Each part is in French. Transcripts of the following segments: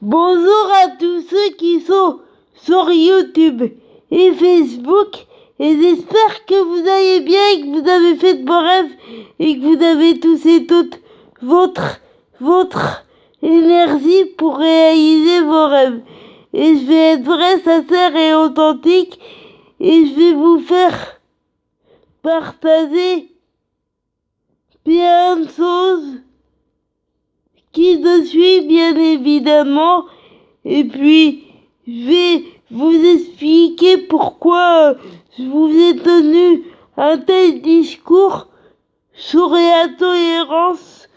Bonjour à tous ceux qui sont sur YouTube et Facebook, et j'espère que vous allez bien et que vous avez fait de beaux rêves et que vous avez tous et toutes votre énergie pour réaliser vos rêves. Et je vais être vrai, sincère et authentique, et je vais vous faire partager plein de choses qui je suis bien évidemment, et puis je vais vous expliquer pourquoi je vous ai tenu un tel discours sur la tolérance,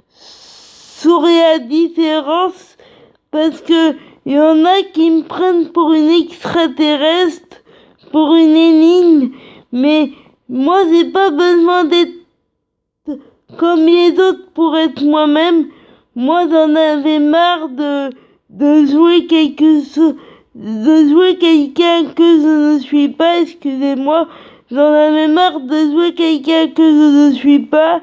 sur la différence, parce que il y en a qui me prennent pour une extraterrestre, pour une énigme, mais moi j'ai pas besoin d'être comme les autres pour être moi-même. Moi j'en avais marre de jouer quelqu'un que je ne suis pas, excusez-moi. J'en avais marre de jouer quelqu'un que je ne suis pas,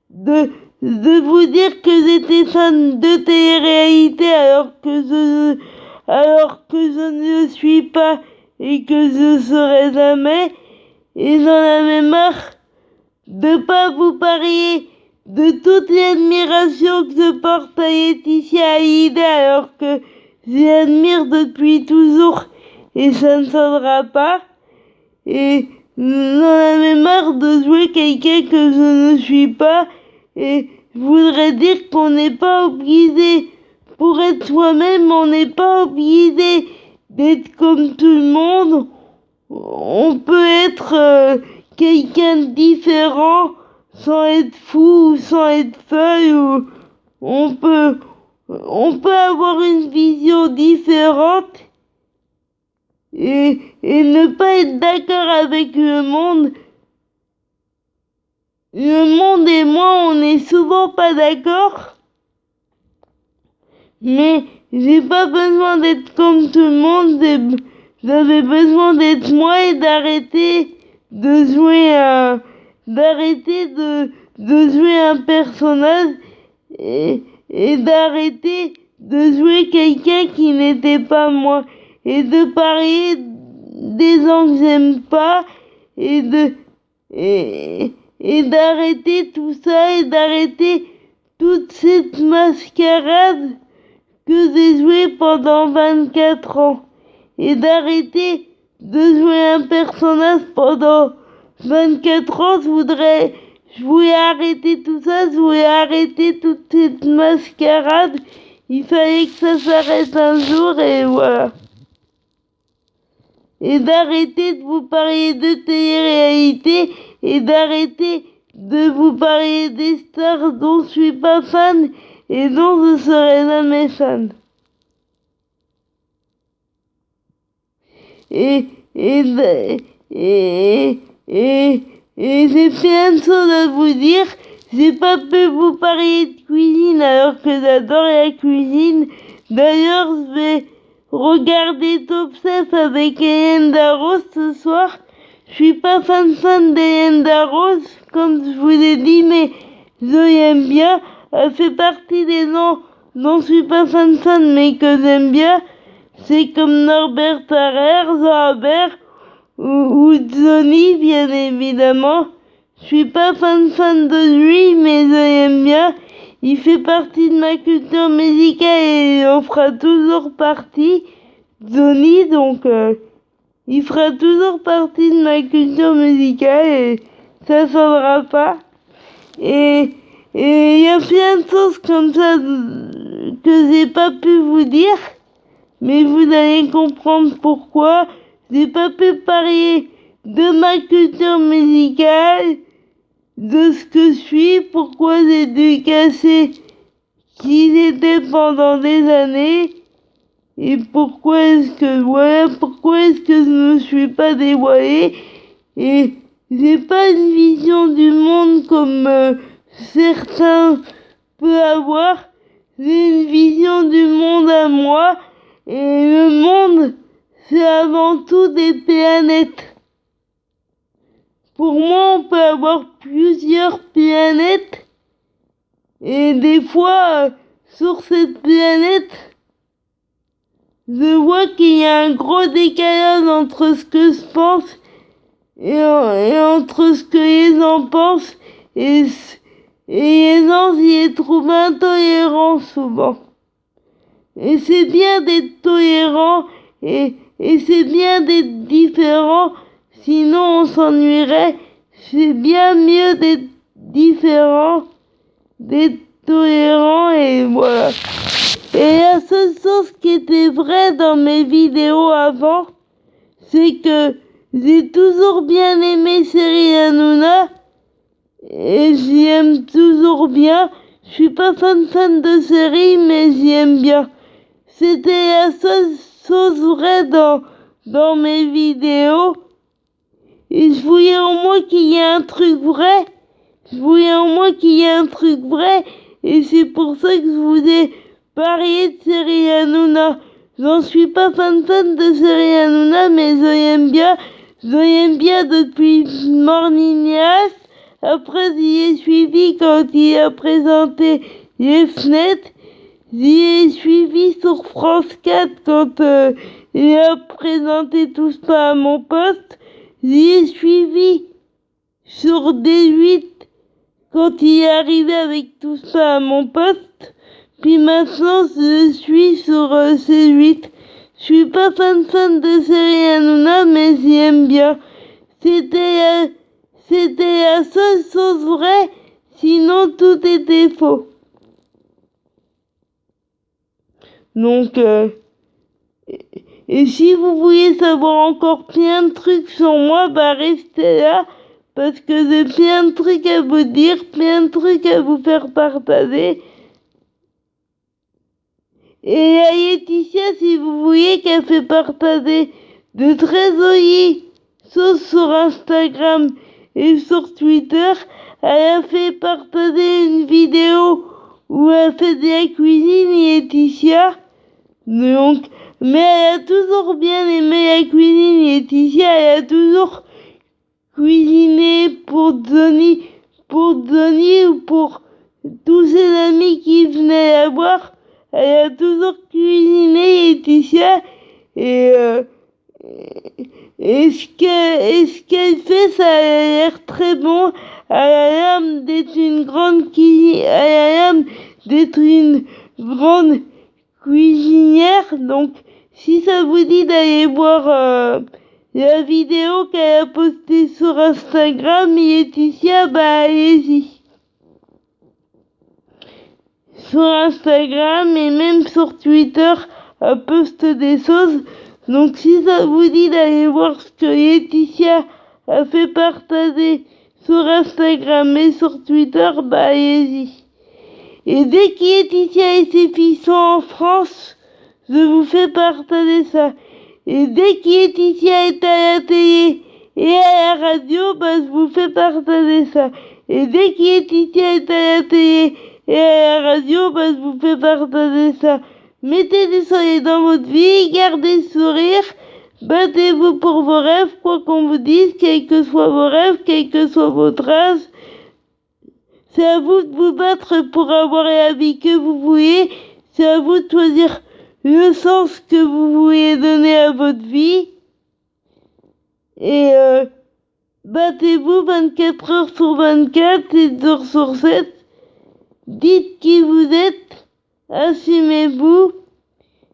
de vous dire que j'étais fan de télé-réalité alors que je ne le suis pas et que je serai jamais. Et j'en avais marre de pas vous parler de toute l'admiration que je porte à Laetitia Hallyday alors que je l'admire depuis toujours et ça ne changera pas. Et j'en avais marre de jouer quelqu'un que je ne suis pas, et je voudrais dire qu'on n'est pas obligé, pour être soi-même, on n'est pas obligé d'être comme tout le monde. On peut être quelqu'un de différent sans être fou ou sans être folle, ou on peut avoir une vision différente et ne pas être d'accord avec le monde. Le monde et moi, on n'est souvent pas d'accord, mais j'ai pas besoin d'être comme tout le monde. J'avais besoin d'être moi et d'arrêter de jouer un personnage et d'arrêter de jouer quelqu'un qui n'était pas moi, et de parler des gens que j'aime pas, et d'arrêter tout ça, et d'arrêter toute cette mascarade que j'ai jouée pendant 24 ans, et d'arrêter de jouer un personnage pendant 24 ans. Je voulais arrêter tout ça, je voulais arrêter toute cette mascarade. Il fallait que ça s'arrête un jour, et voilà. Et d'arrêter de vous parler de télé-réalité, et d'arrêter de vous parler des stars dont je suis pas fan et dont je serai jamais fan. Et j'ai plein de choses à vous dire. J'ai pas pu vous parler de cuisine alors que j'adore la cuisine. D'ailleurs, je vais regarder Top Chef avec Hélène Darroze ce soir. Je suis pas fan d'Hélène Darroze, comme je vous l'ai dit, mais je l'aime bien. Elle fait partie des gens dont je suis pas fan, mais que j'aime bien. C'est comme Norbert Tarrer, Zarbert ou Johnny, bien évidemment. Je suis pas fan de lui, mais je l'aime bien. Il fait partie de ma culture musicale et il en fera toujours partie. Johnny, donc il fera toujours partie de ma culture musicale et ça changera pas. Et il y a plein de choses comme ça que j'ai pas pu vous dire, mais vous allez comprendre pourquoi. J'ai pas pu parler de ma culture musicale, de ce que je suis, pourquoi j'ai dû casser qui j'étais pendant des années, et pourquoi est-ce que je ne me suis pas dévoilé. Et j'ai pas une vision du monde comme certains peuvent avoir. J'ai une vision du monde à moi, et le monde, c'est avant tout des planètes. Pour moi, on peut avoir plusieurs planètes, et des fois, sur cette planète, je vois qu'il y a un gros décalage entre ce que je pense et entre ce que les gens pensent et les gens y trouvent intolérants souvent. Et c'est bien d'être tolérant et c'est bien d'être différent, sinon on s'ennuierait. C'est bien mieux d'être différent, d'être tolérant et voilà. Et la seule chose qui était vraie dans mes vidéos avant, c'est que j'ai toujours bien aimé Cyril Hanouna et j'y aime toujours bien. Je suis pas fan de série, mais j'y aime bien. C'était la seule chose vraie dans mes vidéos. Et je voulais au moins qu'il y ait un truc vrai. Je voulais au moins qu'il y ait un truc vrai. Et c'est pour ça que je vous ai parlé de Cyril Hanouna. J'en suis pas fan de Cyril Hanouna, mais je l'aime bien. Je l'aime bien depuis Morning Live. Après, j'y ai suivi quand il a présenté les fenêtres. J'y ai suivi sur France 4 quand il a présenté Tous pas à mon poste. J'y ai suivi sur D8 quand il est arrivé avec Tous pas à mon poste. Puis maintenant, je suis sur C8. Je suis pas fan de Cyril Hanouna, mais j'y aime bien. C'était la seule chose vraie, sinon tout était faux. Donc, et si vous voulez savoir encore plein de trucs sur moi, bah restez là, parce que j'ai plein de trucs à vous dire, plein de trucs à vous faire partager. Et la Laetitia, si vous voulez, qu'elle fait partager de très jolies choses sur Instagram et sur Twitter, elle a fait partager une vidéo où elle fait de la cuisine, Laetitia. Donc, mais elle a toujours bien aimé la cuisine, Laetitia. Elle a toujours cuisiné pour Johnny ou pour tous ses amis qui venaient la voir. Elle a toujours cuisiné, Laetitia. Et ce qu'elle fait, ça a l'air très bon. Elle a l'air d'être une grande cuisinière. Donc, si ça vous dit d'aller voir la vidéo qu'elle a postée sur Instagram, Laetitia, bah allez-y. Sur Instagram et même sur Twitter, elle poste des choses. Donc si ça vous dit d'aller voir ce que Laetitia a fait partager sur Instagram et sur Twitter, bah allez-y. Et dès que Laetitia et ses filles sont en France, je vous fais partager ça. Et dès que Laetitia est à la télé et à la radio, bah je vous fais partager ça. Et dès que Laetitia est à la télé et à la radio, bah je vous fais partager ça. Mettez du soleil dans votre vie, gardez le sourire, battez-vous pour vos rêves, quoi qu'on vous dise, quels que soient vos rêves, quel que soit votre âge. C'est à vous de vous battre pour avoir la vie que vous voulez, c'est à vous de choisir le sens que vous voulez donner à votre vie. Et battez-vous 24 heures sur 24, 7 jours sur 7. Dites qui vous êtes, assumez-vous,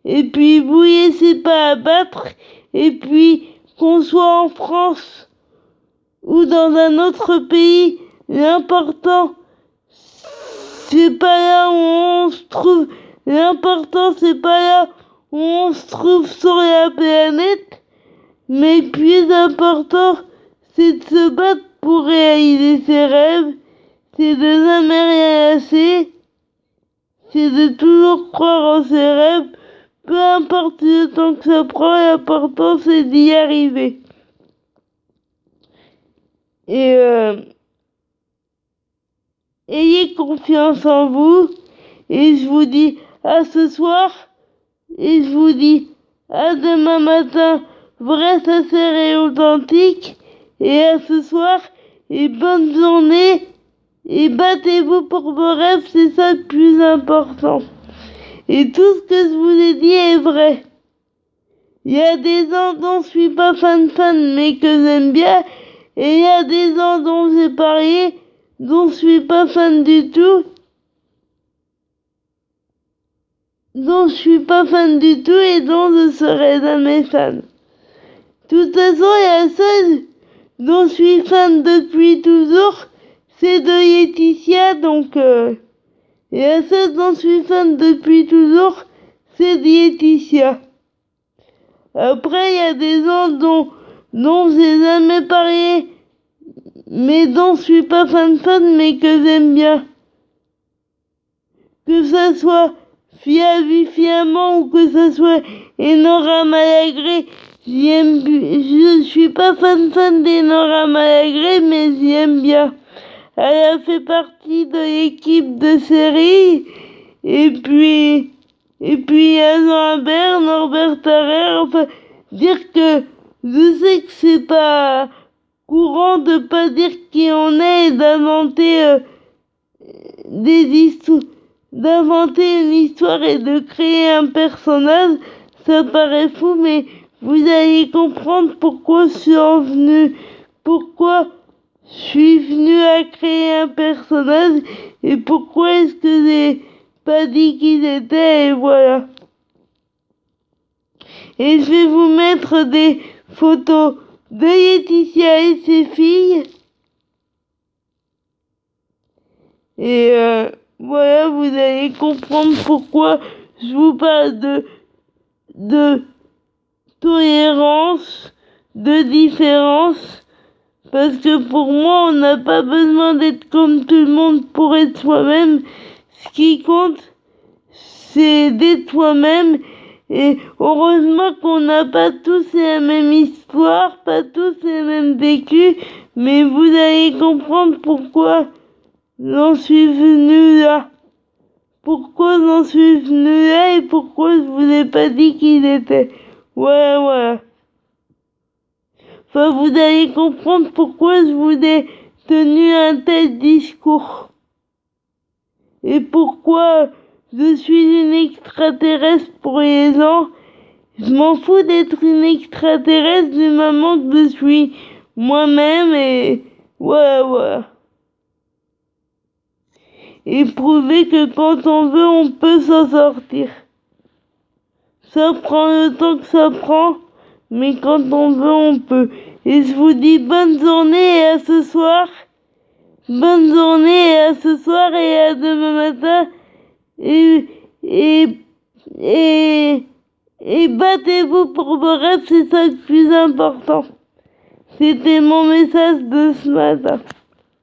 et puis vous laissez pas abattre, et puis qu'on soit en France ou dans un autre pays, l'important c'est pas là où on se trouve, l'important c'est pas là où on se trouve sur la planète, mais plus important c'est de se battre pour réaliser ses rêves. C'est de jamais rien lâcher, c'est de toujours croire en ses rêves, peu importe le temps que ça prend, l'important c'est d'y arriver. Et ayez confiance en vous, et je vous dis à ce soir, et je vous dis à demain matin, vrai, sincère et authentique, et à ce soir, et bonne journée. Et battez-vous pour vos rêves, c'est ça le plus important. Et tout ce que je vous ai dit est vrai. Il y a des gens dont je suis pas fan mais que j'aime bien. Et il y a des gens dont j'ai parlé, dont je suis pas fan du tout. Dont je suis pas fan du tout et dont je serai jamais fan. De toute façon, il y a ça dont je suis fan depuis toujours, c'est de Laetitia, donc il y a ça dont je suis fan depuis toujours, c'est de Laetitia. Après, il y a des gens dont j'ai jamais parlé, mais dont je suis pas fan, mais que j'aime bien. Que ça soit Fiamment ou que ça soit Enora Malagré, je suis pas fan d'Enora Malagré, mais j'aime bien. Elle a fait partie de l'équipe de série, et puis il y a Norbert Tarrer, enfin, dire que je sais que c'est pas courant de pas dire qui on est et d'inventer d'inventer une histoire et de créer un personnage, ça paraît fou, mais vous allez comprendre pourquoi je suis venu à créer un personnage et pourquoi est-ce que j'ai pas dit qu'il était, et voilà. Et je vais vous mettre des photos de Laetitia et ses filles. Et voilà, vous allez comprendre pourquoi je vous parle de tolérance, de différence. Parce que pour moi, on n'a pas besoin d'être comme tout le monde pour être soi-même. Ce qui compte, c'est d'être soi-même. Et heureusement qu'on n'a pas tous la même histoire, pas tous les mêmes vécus. Mais vous allez comprendre pourquoi j'en suis venu là. Pourquoi j'en suis venu là et pourquoi je vous ai pas dit qu'il était. Voilà. Enfin, vous allez comprendre pourquoi je vous ai tenu un tel discours. Et pourquoi je suis une extraterrestre pour les gens. Je m'en fous d'être une extraterrestre du moment que je suis moi-même et voilà. Et prouver que quand on veut, on peut s'en sortir. Ça prend le temps que ça prend, mais quand on veut, on peut. Et je vous dis bonne journée et à ce soir. Bonne journée et à ce soir et à demain matin. Et battez-vous pour vos rêves, c'est ça le plus important. C'était mon message de ce matin.